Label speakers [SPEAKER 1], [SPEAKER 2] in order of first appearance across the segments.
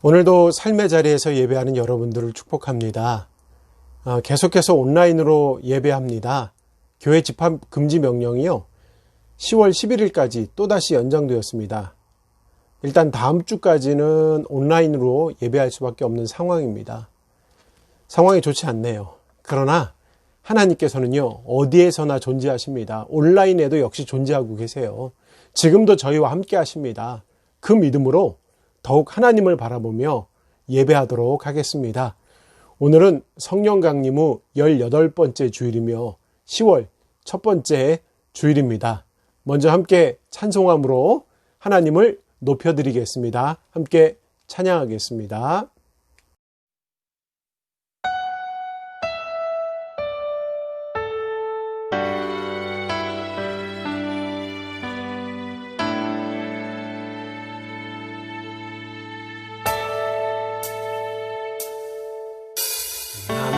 [SPEAKER 1] 오늘도 삶의 자리에서 예배하는 여러분들을 축복합니다. 계속해서 온라인으로 예배합니다. 교회 집합 금지 명령이요, 10월 11일까지 또다시 연장되었습니다. 일단 다음 주까지는 온라인으로 예배할 수밖에 없는 상황입니다. 상황이 좋지 않네요. 그러나 하나님께서는요, 어디에서나 존재하십니다. 온라인에도 역시 존재하고 계세요. 지금도 저희와 함께 하십니다. 그 믿음으로 더욱 하나님을 바라보며 예배하도록 하겠습니다. 오늘은 성령 강림 후 18번째 주일이며 10월 첫 번째 주일입니다. 먼저 함께 찬송함으로 하나님을 높여드리겠습니다. 함께 찬양하겠습니다.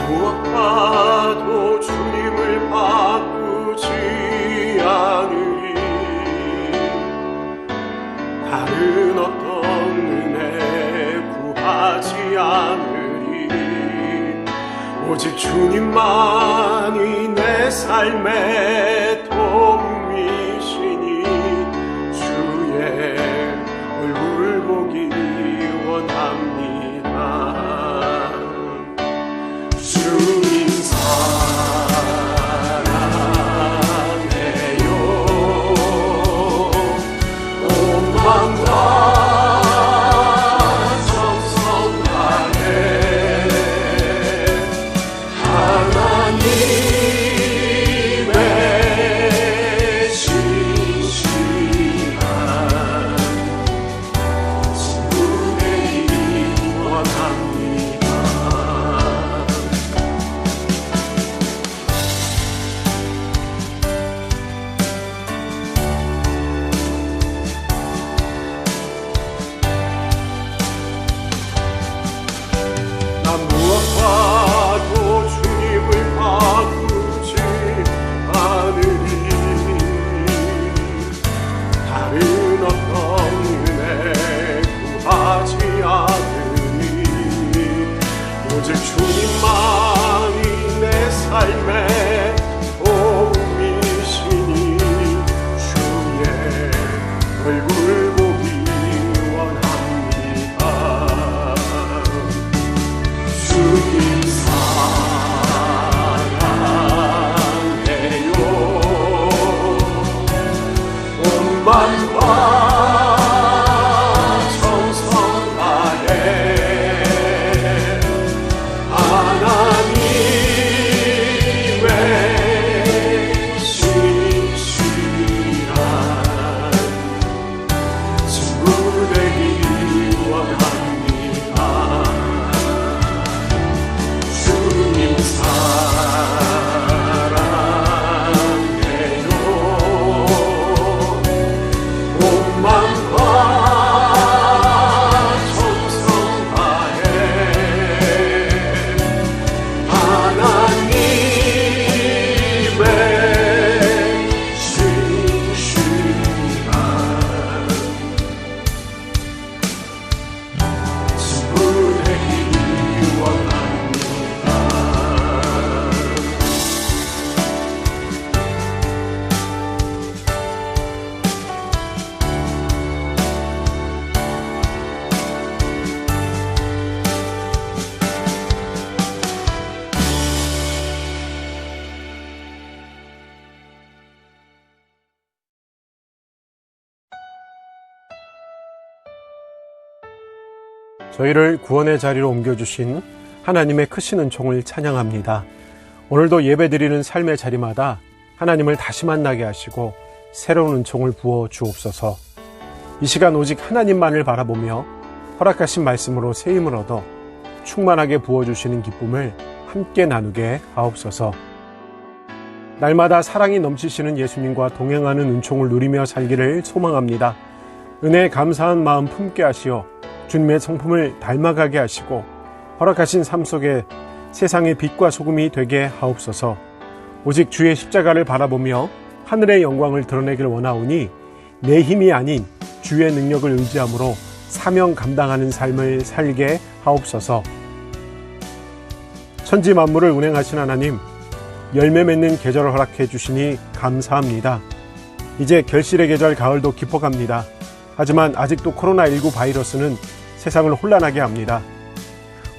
[SPEAKER 2] 무엇과도 주님을 바꾸지 않으리. 다른 어떤 은혜 구하지 않으리. 오직 주님만이 내 삶의 도움이시니 주의 얼굴 보기 원합니다. 주님 사랑해요. 온 마음과 정성 다해 하나님의 신실한 친구 되기 원합니다. 무엇과도 주님을 바꾸지 않으리. 다른 어떤 은혜 구하지 않으리. 오직 주님만이 내 삶의 도움이시니 주의 얼굴 보기 원합니다. 주님 사랑해요. 온 마음과 정성 다해 하나님의 신실한 친구 되기 원합니다. 주님 사랑해요. 온 마음과 정성 다해 하나님의 신실한 친구 되기 원합니다.
[SPEAKER 1] 저희를 구원의 자리로 옮겨주신 하나님의 크신 은총을 찬양합니다. 오늘도 예배드리는 삶의 자리마다 하나님을 다시 만나게 하시고 새로운 은총을 부어 주옵소서. 이 시간 오직 하나님만을 바라보며 허락하신 말씀으로 새 힘을 얻어 충만하게 부어주시는 기쁨을 함께 나누게 하옵소서. 날마다 사랑이 넘치시는 예수님과 동행하는 은총을 누리며 살기를 소망합니다. 은혜에 감사한 마음 품게 하시어 주님의 성품을 닮아가게 하시고 허락하신 삶 속에 세상의 빛과 소금이 되게 하옵소서. 오직 주의 십자가를 바라보며 하늘의 영광을 드러내길 원하오니 내 힘이 아닌 주의 능력을 의지함으로 사명 감당하는 삶을 살게 하옵소서. 천지 만물을 운행하신 하나님, 열매 맺는 계절을 허락해 주시니 감사합니다. 이제 결실의 계절 가을도 깊어갑니다. 하지만 아직도 코로나19 바이러스는 세상을 혼란하게 합니다.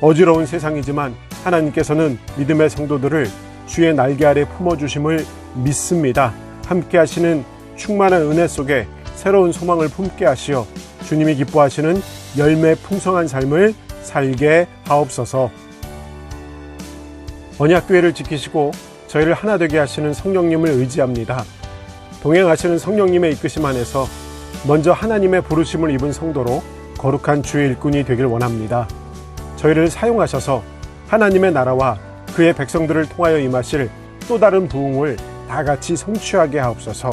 [SPEAKER 1] 어지러운 세상이지만 하나님께서는 믿음의 성도들을 주의 날개 아래 품어주심을 믿습니다. 함께 하시는 충만한 은혜 속에 새로운 소망을 품게 하시어 주님이 기뻐하시는 열매 풍성한 삶을 살게 하옵소서. 언약교회를 지키시고 저희를 하나 되게 하시는 성령님을 의지합니다. 동행하시는 성령님의 이끄심 안에서 먼저 하나님의 부르심을 입은 성도로 거룩한 주의 일꾼이 되길 원합니다. 저희를 사용하셔서 하나님의 나라와 그의 백성들을 통하여 임하실 또 다른 부흥을 다 같이 성취하게 하옵소서.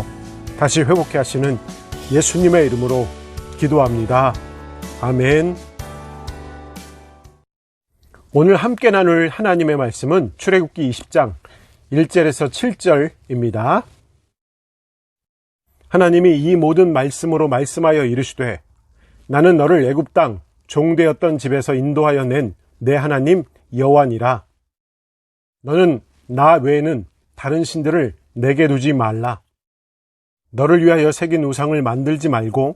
[SPEAKER 1] 다시 회복해 하시는 예수님의 이름으로 기도합니다. 아멘. 오늘 함께 나눌 하나님의 말씀은 출애굽기 20장 1절에서 7절입니다. 하나님이 이 모든 말씀으로 말씀하여 이르시되 나는 너를 애굽 땅 종되었던 집에서 인도하여 낸 내 하나님 여호와니라. 너는 나 외에는 다른 신들을 내게 두지 말라. 너를 위하여 새긴 우상을 만들지 말고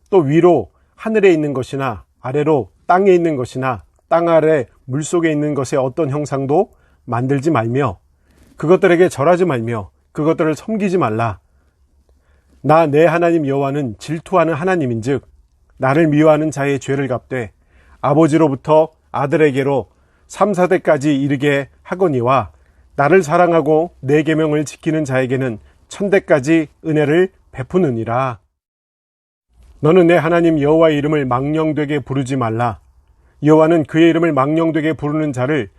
[SPEAKER 1] 또 위로 하늘에 있는 것이나 아래로 땅에 있는 것이나 땅 아래 물속에 있는 것의 어떤 형상도 만들지 말며 그것들에게 절하지 말며 그것들을 섬기지 말라. 나 내 하나님 여호와는 질투하는 하나님인즉 나를 미워하는 자의 죄를 갚되 아버지로부터 아들에게로 3, 4대까지 이르게 하거니와 나를 사랑하고 내 계명을 지키는 자에게는 1000대까지 은혜를 베푸느니라. 너는 내 하나님 여호와의 이름을 망령되게 부르지 말라. 여호와는 그의 이름을 망령되게 부르는 자를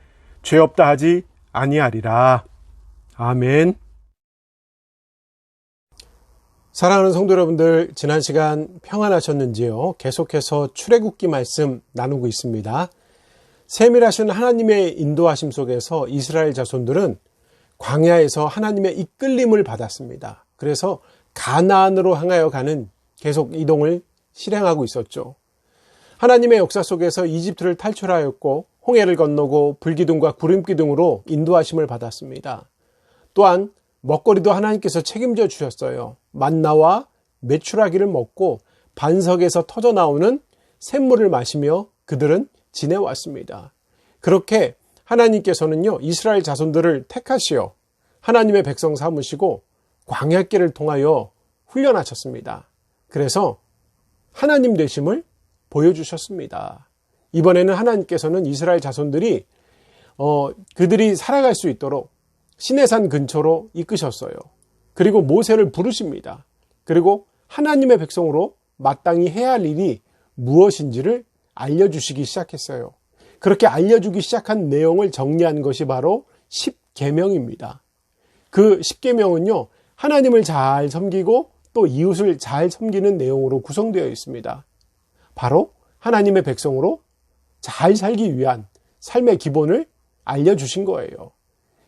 [SPEAKER 1] 죄 없다 하지 아니하리라. 아멘. 사랑하는 성도 여러분들, 지난 시간 평안하셨는지요? 계속해서 출애굽기 말씀 나누고 있습니다. 세밀하신 하나님의 인도하심 속에서 이스라엘 자손들은 광야에서 하나님의 이끌림을 받았습니다. 그래서 가나안으로 향하여 가는 계속 이동을 실행하고 있었죠. 하나님의 역사 속에서 이집트를 탈출하였고 홍해를 건너고 불기둥과 구름기둥으로 인도하심을 받았습니다. 또한 먹거리도 하나님께서 책임져 주셨어요. 만나와 메추라기를 먹고 반석에서 터져 나오는 샘물을 마시며 그들은 지내왔습니다. 그렇게 하나님께서는요, 이스라엘 자손들을 택하시어 하나님의 백성 삼으시고 광야길을 통하여 훈련하셨습니다. 그래서 하나님 되심을 보여주셨습니다. 이번에는 하나님께서는 이스라엘 자손들이 그들이 살아갈 수 있도록 시내산 근처로 이끄셨어요. 그리고 모세를 부르십니다. 그리고 하나님의 백성으로 마땅히 해야 할 일이 무엇인지를 알려주시기 시작했어요. 그렇게 알려주기 시작한 내용을 정리한 것이 바로 10계명입니다. 그 10계명은요, 하나님을 잘 섬기고 또 이웃을 잘 섬기는 내용으로 구성되어 있습니다. 바로 하나님의 백성으로 잘 살기 위한 삶의 기본을 알려주신 거예요.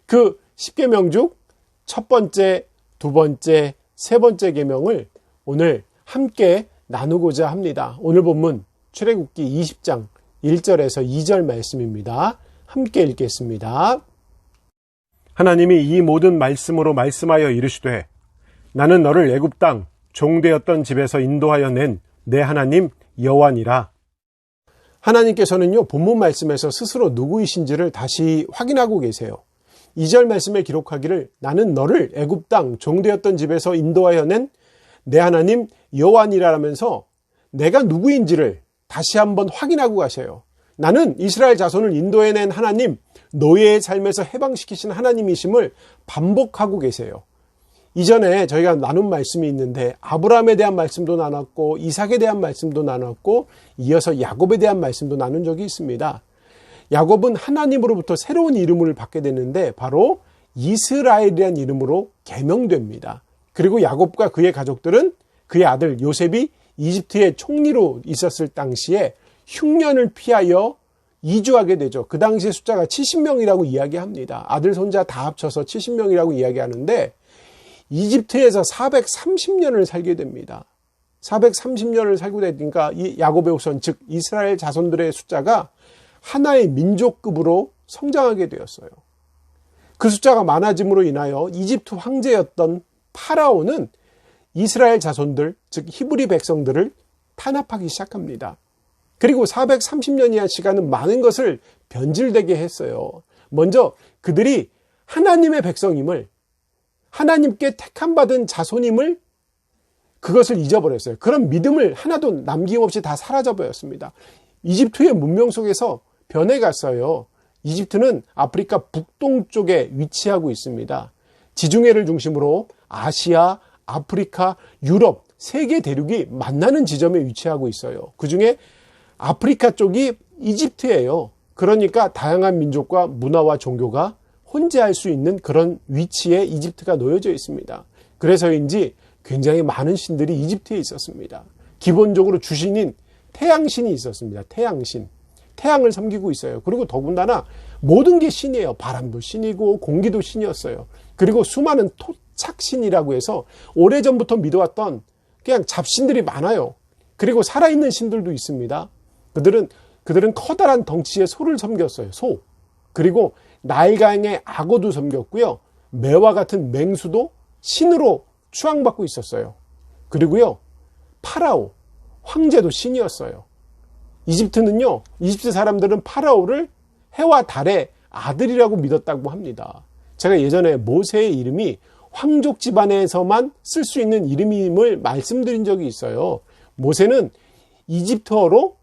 [SPEAKER 1] 그 10계명 중 첫 번째, 두 번째, 세 번째 계명을 오늘 함께 나누고자 합니다. 오늘 본문 출애굽기 20장 1절에서 2절 말씀입니다. 함께 읽겠습니다. 하나님이 이 모든 말씀으로 말씀하여 이르시되 나는 너를 애굽 땅 종되었던 집에서 인도하여 낸 내 하나님 여호와니라. 하나님께서는요, 본문 말씀에서 스스로 누구이신지를 다시 확인하고 계세요. 2절 말씀에 기록하기를 나는 너를 애굽 땅 종되었던 집에서 인도하여 낸 내 하나님 여호와니라면서 내가 누구인지를 다시 한번 확인하고 가세요. 나는 이스라엘 자손을 인도해낸 하나님, 노예의 삶에서 해방시키신 하나님이심을 반복하고 계세요. 이전에 저희가 나눈 말씀이 있는데 아브라함에 대한 말씀도 나눴고 이삭에 대한 말씀도 나눴고 이어서 야곱에 대한 말씀도 나눈 적이 있습니다. 야곱은 하나님으로부터 새로운 이름을 받게 되는데 바로 이스라엘이라는 이름으로 개명됩니다. 그리고 야곱과 그의 가족들은 그의 아들 요셉이 이집트의 총리로 있었을 당시에 흉년을 피하여 이주하게 되죠. 그 당시의 숫자가 70명이라고 이야기합니다. 아들 손자 다 합쳐서 70명이라고 이야기하는데 이집트에서 430년을 살게 됩니다. 430년을 살고 되니까 이 야곱의 후손, 즉 이스라엘 자손들의 숫자가 하나의 민족급으로 성장하게 되었어요. 그 숫자가 많아짐으로 인하여 이집트 황제였던 파라오는 이스라엘 자손들, 즉 히브리 백성들을 탄압하기 시작합니다. 그리고 430년이라는 시간은 많은 것을 변질되게 했어요. 먼저 그들이 하나님의 백성임을, 하나님께 택함받은 자손임을 그것을 잊어버렸어요. 그런 믿음을 하나도 남김없이 다 사라져버렸습니다. 이집트의 문명 속에서 변해갔어요. 이집트는 아프리카 북동쪽에 위치하고 있습니다. 지중해를 중심으로 아시아, 아프리카, 유럽, 세계 대륙이 만나는 지점에 위치하고 있어요. 그 중에 아프리카 쪽이 이집트예요. 그러니까 다양한 민족과 문화와 종교가 혼재할 수 있는 그런 위치에 이집트가 놓여져 있습니다. 그래서인지 굉장히 많은 신들이 이집트에 있었습니다. 기본적으로 주신인 태양신이 있었습니다. 태양신. 태양을 섬기고 있어요. 그리고 더군다나 모든 게 신이에요. 바람도 신이고 공기도 신이었어요. 그리고 수많은 토착신이라고 해서 오래전부터 믿어왔던 그냥 잡신들이 많아요. 그리고 살아있는 신들도 있습니다. 그들은 커다란 덩치의 소를 섬겼어요. 소. 그리고 나일강의 악어도 섬겼고요. 매와 같은 맹수도 신으로 추앙받고 있었어요. 그리고요, 파라오, 황제도 신이었어요. 이집트 사람들은 파라오를 해와 달의 아들이라고 믿었다고 합니다. 제가 예전에 모세의 이름이 황족 집안에서만 쓸 수 있는 이름임을 말씀드린 적이 있어요. 모세는 이집트어로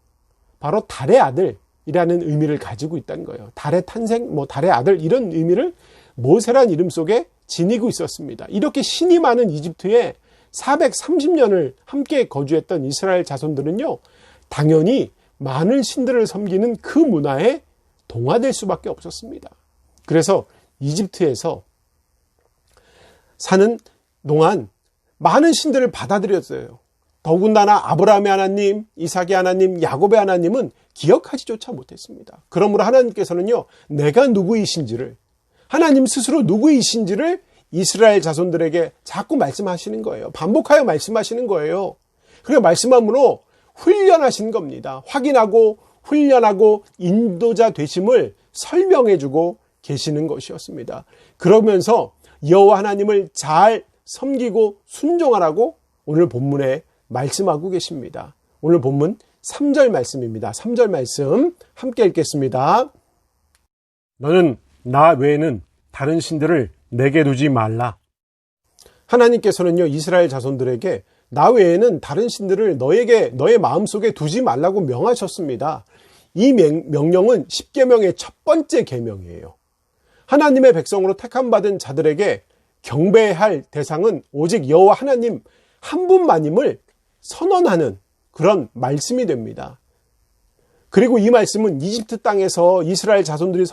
[SPEAKER 1] 바로 달의 아들이라는 의미를 가지고 있다는 거예요. 달의 탄생, 달의 아들 이런 의미를 모세란 이름 속에 지니고 있었습니다. 이렇게 신이 많은 이집트에 430년을 함께 거주했던 이스라엘 자손들은요, 당연히 많은 신들을 섬기는 그 문화에 동화될 수밖에 없었습니다. 그래서 이집트에서 사는 동안 많은 신들을 받아들였어요. 더군다나 아브라함의 하나님, 이삭의 하나님, 야곱의 하나님은 기억하지조차 못했습니다. 그러므로 하나님께서는요, 내가 누구이신지를, 하나님 스스로 누구이신지를 이스라엘 자손들에게 자꾸 말씀하시는 거예요. 반복하여 말씀하시는 거예요. 그리고 말씀함으로 훈련하신 겁니다. 확인하고 훈련하고 인도자 되심을 설명해주고 계시는 것이었습니다. 그러면서 여호와 하나님을 잘 섬기고 순종하라고 오늘 본문에 말씀하고 계십니다. 오늘 본문 3절 말씀입니다. 3절 말씀 함께 읽겠습니다. 너는 나 외에는 다른 신들을 내게 두지 말라. 하나님께서는요, 이스라엘 자손들에게 나 외에는 다른 신들을 너의 마음속에 두지 말라고 명하셨습니다. 이 명령은 10계명의 첫 번째 계명이에요. 하나님의 백성으로 택함받은 자들에게 경배해야 할 대상은 오직 여호와 하나님 한 분만임을 선언하는 그런 말씀이 됩니다. 그리고 이 말씀은 이집트 땅에서 이스라엘 자손들이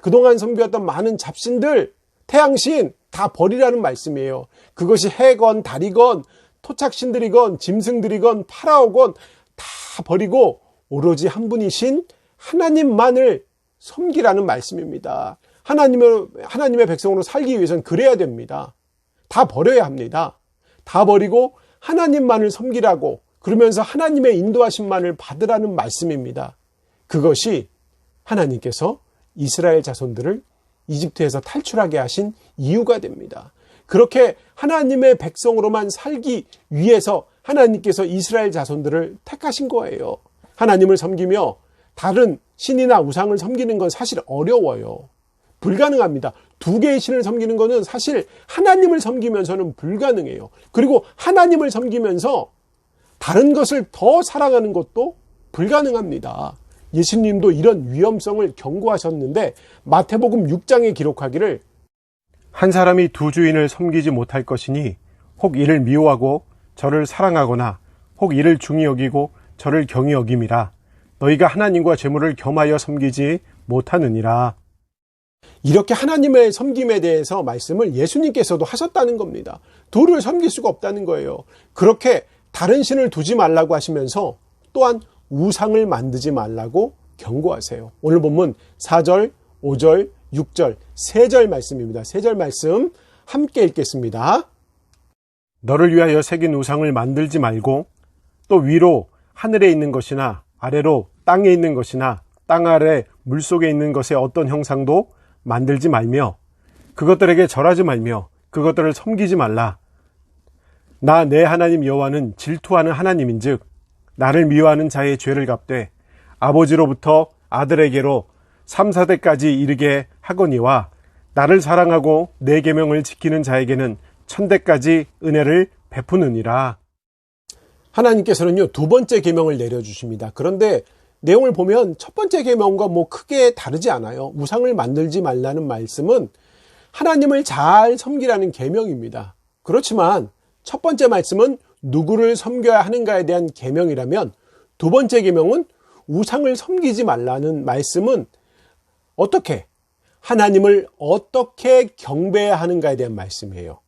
[SPEAKER 1] 그동안 섬겨왔던 많은 잡신들, 태양신 다 버리라는 말씀이에요. 그것이 해건 달이건 토착신들이건 짐승들이건 파라오건 다 버리고 오로지 한 분이신 하나님만을 섬기라는 말씀입니다. 하나님의 백성으로 살기 위해서는 그래야 됩니다. 다 버려야 합니다. 다 버리고 하나님만을 섬기라고, 그러면서 하나님의 인도하심만을 받으라는 말씀입니다. 그것이 하나님께서 이스라엘 자손들을 이집트에서 탈출하게 하신 이유가 됩니다. 그렇게 하나님의 백성으로만 살기 위해서 하나님께서 이스라엘 자손들을 택하신 거예요. 하나님을 섬기며 다른 신이나 우상을 섬기는 건 사실 어려워요. 불가능합니다. 두 개의 신을 섬기는 것은 사실 하나님을 섬기면서는 불가능해요. 그리고 하나님을 섬기면서 다른 것을 더 사랑하는 것도 불가능합니다. 예수님도 이런 위험성을 경고하셨는데 마태복음 6장에 기록하기를 한 사람이 두 주인을 섬기지 못할 것이니 혹 이를 미워하고 저를 사랑하거나 혹 이를 중히 여기고 저를 경히 여김이라. 너희가 하나님과 재물을 겸하여 섬기지 못하느니라. 이렇게 하나님의 섬김에 대해서 말씀을 예수님께서도 하셨다는 겁니다. 둘을 섬길 수가 없다는 거예요. 그렇게 다른 신을 두지 말라고 하시면서 또한 우상을 만들지 말라고 경고하세요. 오늘 본문 4절, 5절, 6절, 3절 말씀입니다. 3절 말씀 함께 읽겠습니다. 너를 위하여 새긴 우상을 만들지 말고 또 위로 하늘에 있는 것이나 아래로 땅에 있는 것이나 땅 아래 물속에 있는 것의 어떤 형상도 만들지 말며 그것들에게 절하지 말며 그것들을 섬기지 말라. 나 내 하나님 여호와는 질투하는 하나님인즉 나를 미워하는 자의 죄를 갚되 아버지로부터 아들에게로 3, 4대까지 이르게 하거니와 나를 사랑하고 내 계명을 지키는 자에게는 1000대까지 은혜를 베푸느니라. 하나님께서는요, 두 번째 계명을 내려주십니다. 그런데 내용을 보면 첫 번째 계명과 크게 다르지 않아요. 우상을 만들지 말라는 말씀은 하나님을 잘 섬기라는 계명입니다. 그렇지만 첫 번째 말씀은 누구를 섬겨야 하는가에 대한 계명이라면 두 번째 계명은 우상을 섬기지 말라는 말씀은 어떻게 하나님을 어떻게 경배해야 하는가에 대한 말씀이에요.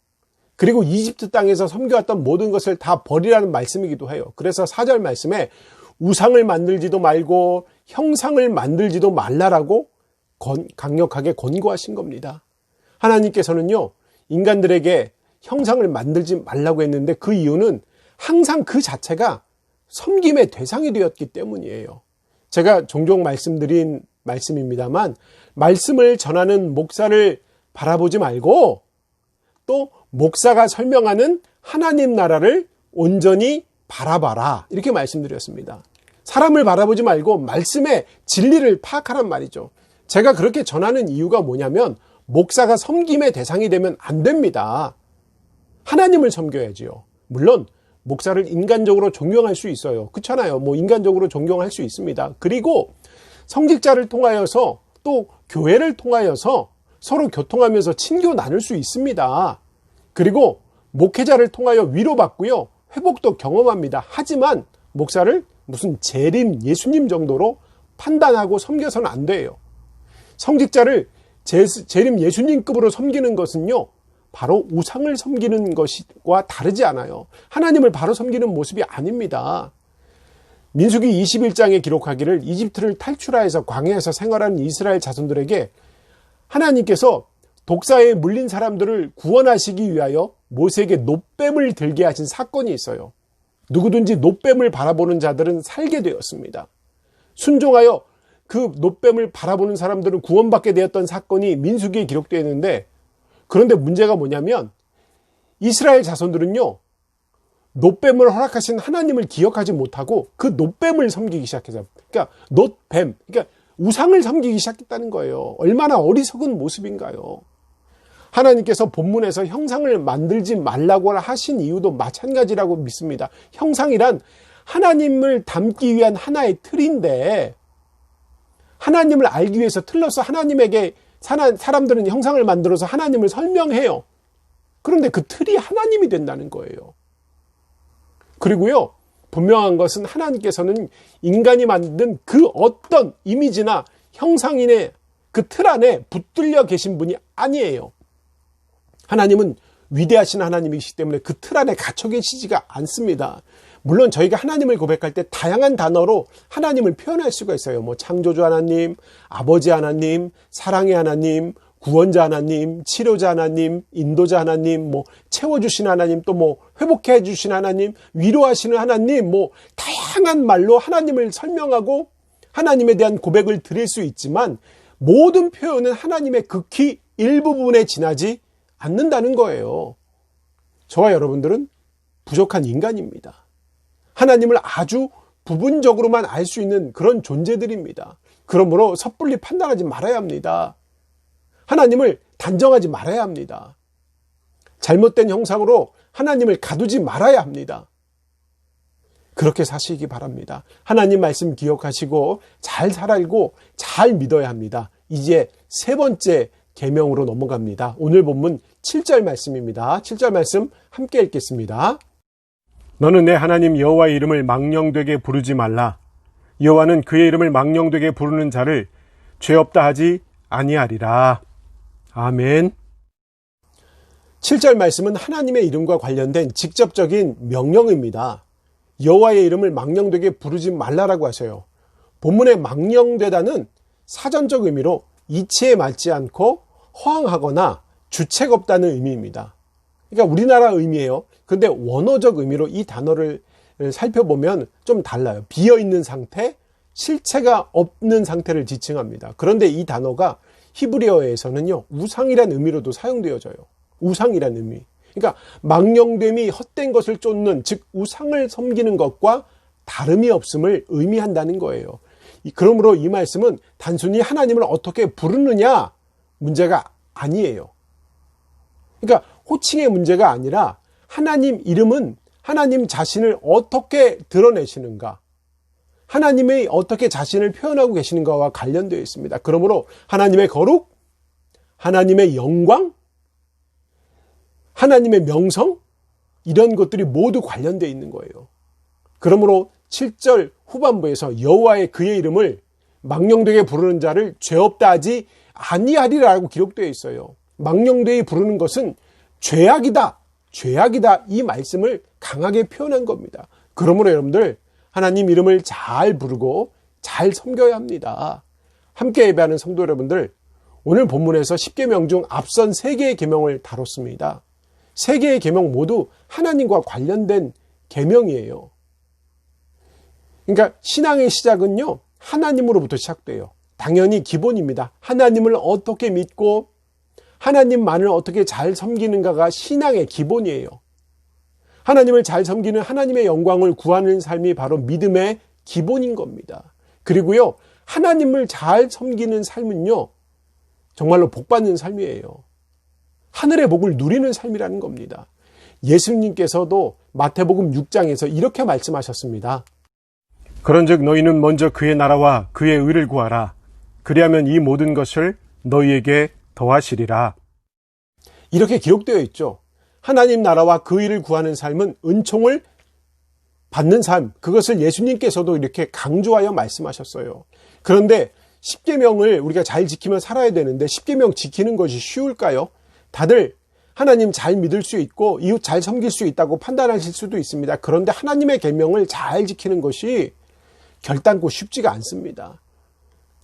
[SPEAKER 1] 그리고 이집트 땅에서 섬겨왔던 모든 것을 다 버리라는 말씀이기도 해요. 그래서 4절 말씀에 우상을 만들지도 말고 형상을 만들지도 말라라고 강력하게 권고하신 겁니다. 하나님께서는요, 인간들에게 형상을 만들지 말라고 했는데 그 이유는 항상 그 자체가 섬김의 대상이 되었기 때문이에요. 제가 종종 말씀드린 말씀입니다만 말씀을 전하는 목사를 바라보지 말고 또 목사가 설명하는 하나님 나라를 온전히 바라봐라, 이렇게 말씀드렸습니다. 사람을 바라보지 말고 말씀의 진리를 파악하란 말이죠. 제가 그렇게 전하는 이유가 뭐냐면 목사가 섬김의 대상이 되면 안 됩니다. 하나님을 섬겨야지요. 물론 목사를 인간적으로 존경할 수 있어요. 그렇잖아요. 인간적으로 존경할 수 있습니다. 그리고 성직자를 통하여서 또 교회를 통하여서 서로 교통하면서 친교 나눌 수 있습니다. 그리고 목회자를 통하여 위로받고요, 회복도 경험합니다. 하지만 목사를 무슨 재림 예수님 정도로 판단하고 섬겨서는 안 돼요. 성직자를 재림 예수님급으로 섬기는 것은요, 바로 우상을 섬기는 것과 다르지 않아요. 하나님을 바로 섬기는 모습이 아닙니다. 민수기 21장에 기록하기를 이집트를 탈출하여서 광야에서 생활하는 이스라엘 자손들에게 하나님께서 독사에 물린 사람들을 구원하시기 위하여 모세에게 놋뱀을 들게 하신 사건이 있어요. 누구든지 놋뱀을 바라보는 자들은 살게 되었습니다. 순종하여 그 놋뱀을 바라보는 사람들은 구원받게 되었던 사건이 민수기에 기록되어 있는데, 그런데 문제가 뭐냐면 이스라엘 자손들은요, 놋뱀을 허락하신 하나님을 기억하지 못하고 그 놋뱀을 섬기기 시작해서, 그러니까 놋뱀, 그러니까 우상을 섬기기 시작했다는 거예요. 얼마나 어리석은 모습인가요? 하나님께서 본문에서 형상을 만들지 말라고 하신 이유도 마찬가지라고 믿습니다. 형상이란 하나님을 담기 위한 하나의 틀인데, 하나님을 알기 위해서 틀로서 하나님에게 사람들은 형상을 만들어서 하나님을 설명해요. 그런데 그 틀이 하나님이 된다는 거예요. 그리고요, 분명한 것은 하나님께서는 인간이 만든 그 어떤 이미지나 형상인의 그 틀 안에 붙들려 계신 분이 아니에요. 하나님은 위대하신 하나님이시기 때문에 그 틀 안에 갇혀 계시지가 않습니다. 물론 저희가 하나님을 고백할 때 다양한 단어로 하나님을 표현할 수가 있어요. 창조주 하나님, 아버지 하나님, 사랑의 하나님, 구원자 하나님, 치료자 하나님, 인도자 하나님, 채워주신 하나님, 또 회복해 주신 하나님, 위로하시는 하나님, 다양한 말로 하나님을 설명하고 하나님에 대한 고백을 드릴 수 있지만 모든 표현은 하나님의 극히 일부분에 지나지 않는다는 거예요. 저와 여러분들은 부족한 인간입니다. 하나님을 아주 부분적으로만 알 수 있는 그런 존재들입니다. 그러므로 섣불리 판단하지 말아야 합니다. 하나님을 단정하지 말아야 합니다. 잘못된 형상으로 하나님을 가두지 말아야 합니다. 그렇게 사시기 바랍니다. 하나님 말씀 기억하시고 잘 살아가고 잘 믿어야 합니다. 이제 세 번째 계명으로 넘어갑니다. 오늘 본문 7절 말씀입니다. 7절 말씀 함께 읽겠습니다. 너는 내 하나님 여호와의 이름을 망령되게 부르지 말라. 여호와는 그의 이름을 망령되게 부르는 자를 죄 없다 하지 아니하리라. 아멘.
[SPEAKER 3] 7절 말씀은 하나님의 이름과 관련된 직접적인 명령입니다. 여호와의 이름을 망령되게 부르지 말라라고 하셔요. 본문의 망령되다는 사전적 의미로 이치에 맞지 않고 허황하거나 주책 없다는 의미입니다. 그러니까 우리나라 의미예요. 근데 원어적 의미로 이 단어를 살펴보면 좀 달라요. 비어있는 상태, 실체가 없는 상태를 지칭합니다. 그런데 이 단어가 히브리어에서는요, 우상이란 의미로도 사용되어져요. 우상이란 의미. 그러니까 망령됨이 헛된 것을 쫓는, 즉 우상을 섬기는 것과 다름이 없음을 의미한다는 거예요. 그러므로 이 말씀은 단순히 하나님을 어떻게 부르느냐 문제가 아니에요. 그러니까 호칭의 문제가 아니라 하나님 이름은 하나님 자신을 어떻게 드러내시는가, 하나님이 어떻게 자신을 표현하고 계시는가와 관련되어 있습니다. 그러므로 하나님의 거룩, 하나님의 영광, 하나님의 명성, 이런 것들이 모두 관련되어 있는 거예요. 그러므로 7절 후반부에서 여호와의 그의 이름을 망령되게 부르는 자를 죄 없다 하지 아니하리라고 기록되어 있어요. 망령되게 부르는 것은 죄악이다, 죄악이다, 이 말씀을 강하게 표현한 겁니다. 그러므로 여러분들 하나님 이름을 잘 부르고 잘 섬겨야 합니다. 함께 예배하는 성도 여러분들, 오늘 본문에서 10계명 중 앞선 3개의 계명을 다뤘습니다. 3개의 계명 모두 하나님과 관련된 계명이에요. 그러니까 신앙의 시작은요, 하나님으로부터 시작돼요. 당연히 기본입니다. 하나님을 어떻게 믿고 하나님만을 어떻게 잘 섬기는가가 신앙의 기본이에요. 하나님을 잘 섬기는 하나님의 영광을 구하는 삶이 바로 믿음의 기본인 겁니다. 그리고요, 하나님을 잘 섬기는 삶은요, 정말로 복받는 삶이에요. 하늘의 복을 누리는 삶이라는 겁니다. 예수님께서도 마태복음 6장에서 이렇게 말씀하셨습니다.
[SPEAKER 1] 그런즉 너희는 먼저 그의 나라와 그의 의를 구하라. 그리하면 이 모든 것을 너희에게 더하시리라.
[SPEAKER 3] 이렇게 기록되어 있죠. 하나님 나라와 그 일을 구하는 삶은 은총을 받는 삶, 그것을 예수님께서도 이렇게 강조하여 말씀하셨어요. 그런데 10계명을 우리가 잘 지키며 살아야 되는데 10계명 지키는 것이 쉬울까요? 다들 하나님 잘 믿을 수 있고 이웃 잘 섬길 수 있다고 판단하실 수도 있습니다. 그런데 하나님의 계명을 잘 지키는 것이 결단코 쉽지가 않습니다.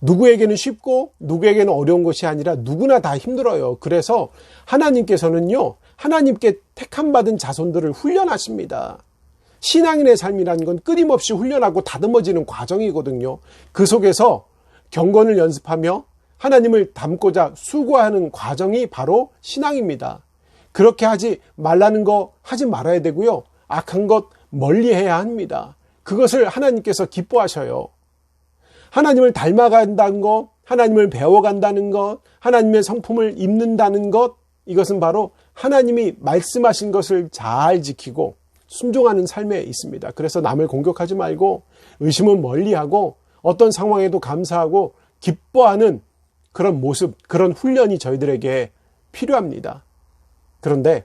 [SPEAKER 3] 누구에게는 쉽고 누구에게는 어려운 것이 아니라 누구나 다 힘들어요. 그래서 하나님께서는요, 하나님께 택함받은 자손들을 훈련하십니다. 신앙인의 삶이라는 건 끊임없이 훈련하고 다듬어지는 과정이거든요. 그 속에서 경건을 연습하며 하나님을 닮고자 수고하는 과정이 바로 신앙입니다. 그렇게 하지 말라는 거 하지 말아야 되고요. 악한 것 멀리 해야 합니다. 그것을 하나님께서 기뻐하셔요. 하나님을 닮아간다는 것, 하나님을 배워간다는 것, 하나님의 성품을 입는다는 것, 이것은 바로 하나님이 말씀하신 것을 잘 지키고 순종하는 삶에 있습니다. 그래서 남을 공격하지 말고 의심은 멀리하고 어떤 상황에도 감사하고 기뻐하는 그런 모습, 그런 훈련이 저희들에게 필요합니다. 그런데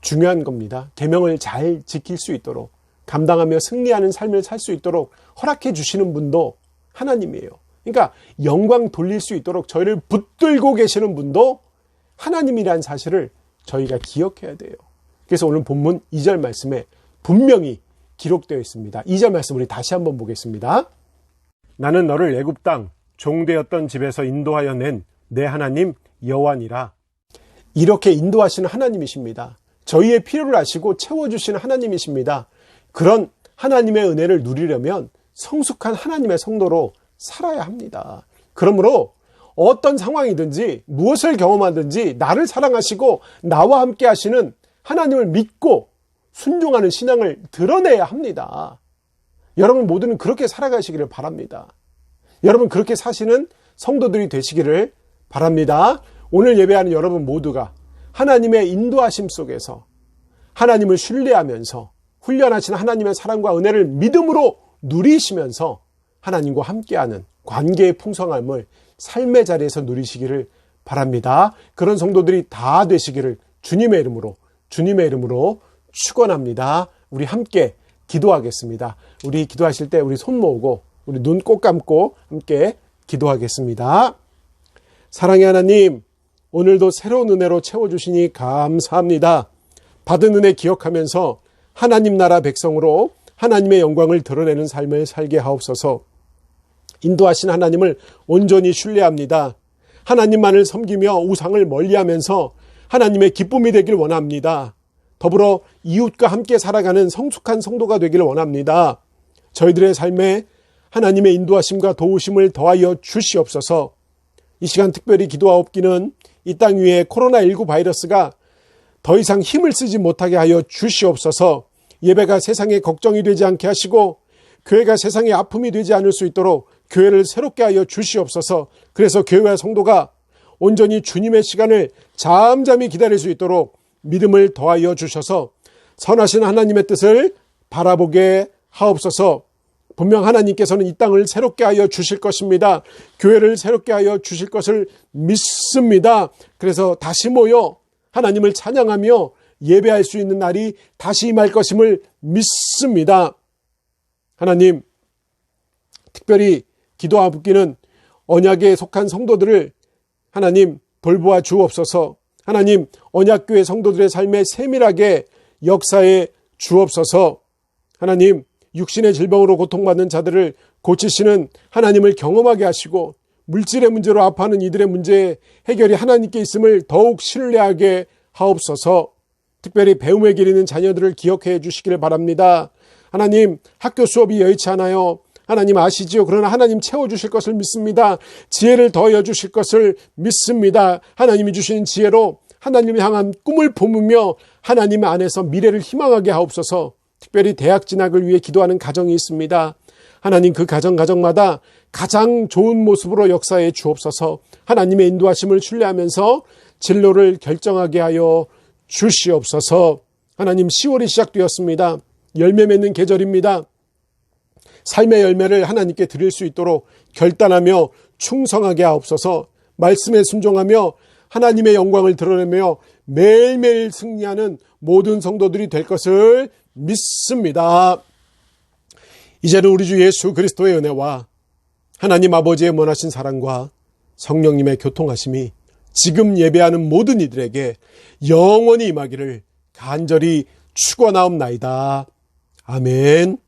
[SPEAKER 3] 중요한 겁니다. 계명을 잘 지킬 수 있도록, 감당하며 승리하는 삶을 살 수 있도록 허락해 주시는 분도 하나님이에요. 그러니까 영광 돌릴 수 있도록 저희를 붙들고 계시는 분도 하나님이라는 사실을 저희가 기억해야 돼요. 그래서 오늘 본문 2절 말씀에 분명히 기록되어 있습니다. 2절 말씀 우리 다시 한번 보겠습니다.
[SPEAKER 1] 나는 너를 애굽 땅 종되었던 집에서 인도하여 낸 내 하나님 여호와니라.
[SPEAKER 3] 이렇게 인도하시는 하나님이십니다. 저희의 필요를 아시고 채워주시는 하나님이십니다. 그런 하나님의 은혜를 누리려면 성숙한 하나님의 성도로 살아야 합니다. 그러므로 어떤 상황이든지 무엇을 경험하든지 나를 사랑하시고 나와 함께 하시는 하나님을 믿고 순종하는 신앙을 드러내야 합니다. 여러분 모두는 그렇게 살아가시기를 바랍니다. 여러분 그렇게 사시는 성도들이 되시기를 바랍니다. 오늘 예배하는 여러분 모두가 하나님의 인도하심 속에서 하나님을 신뢰하면서 훈련하신 하나님의 사랑과 은혜를 믿음으로 누리시면서 하나님과 함께하는 관계의 풍성함을 삶의 자리에서 누리시기를 바랍니다. 그런 성도들이 다 되시기를 주님의 이름으로 축원합니다. 우리 함께 기도하겠습니다. 우리 기도하실 때 우리 손 모으고 우리 눈 꼭 감고 함께 기도하겠습니다. 사랑의 하나님, 오늘도 새로운 은혜로 채워주시니 감사합니다. 받은 은혜 기억하면서 하나님 나라 백성으로 하나님의 영광을 드러내는 삶을 살게 하옵소서. 인도하신 하나님을 온전히 신뢰합니다. 하나님만을 섬기며 우상을 멀리하면서 하나님의 기쁨이 되길 원합니다. 더불어 이웃과 함께 살아가는 성숙한 성도가 되기를 원합니다. 저희들의 삶에 하나님의 인도하심과 도우심을 더하여 주시옵소서. 이 시간 특별히 기도하옵기는 이 땅 위에 코로나19 바이러스가 더 이상 힘을 쓰지 못하게 하여 주시옵소서. 예배가 세상에 걱정이 되지 않게 하시고 교회가 세상에 아픔이 되지 않을 수 있도록 교회를 새롭게 하여 주시옵소서. 그래서 교회와 성도가 온전히 주님의 시간을 잠잠히 기다릴 수 있도록 믿음을 더하여 주셔서 선하신 하나님의 뜻을 바라보게 하옵소서. 분명 하나님께서는 이 땅을 새롭게 하여 주실 것입니다. 교회를 새롭게 하여 주실 것을 믿습니다. 그래서 다시 모여 하나님을 찬양하며 예배할 수 있는 날이 다시 임할 것임을 믿습니다. 하나님, 특별히 기도하옵기는 언약에 속한 성도들을 하나님 돌보아 주옵소서. 하나님, 언약교회 성도들의 삶에 세밀하게 역사해 주옵소서. 하나님, 육신의 질병으로 고통받는 자들을 고치시는 하나님을 경험하게 하시고 물질의 문제로 아파하는 이들의 문제의 해결이 하나님께 있음을 더욱 신뢰하게 하옵소서. 특별히 배움에 기리는 자녀들을 기억해 주시기를 바랍니다. 하나님, 학교 수업이 여의치 않아요. 하나님 아시지요? 그러나 하나님 채워주실 것을 믿습니다. 지혜를 더하여 주실 것을 믿습니다. 하나님이 주시는 지혜로 하나님을 향한 꿈을 품으며 하나님 안에서 미래를 희망하게 하옵소서. 특별히 대학 진학을 위해 기도하는 가정이 있습니다. 하나님 그 가정마다 가장 좋은 모습으로 역사해 주옵소서. 하나님의 인도하심을 신뢰하면서 진로를 결정하게 하여 주시옵소서. 하나님, 10월이 시작되었습니다. 열매 맺는 계절입니다. 삶의 열매를 하나님께 드릴 수 있도록 결단하며 충성하게 하옵소서. 말씀에 순종하며 하나님의 영광을 드러내며 매일매일 승리하는 모든 성도들이 될 것을 믿습니다. 이제는 우리 주 예수 그리스도의 은혜와 하나님 아버지의 원하신 사랑과 성령님의 교통하심이 지금 예배하는 모든 이들에게 영원히 임하기를 간절히 축원하옵나이다. 아멘.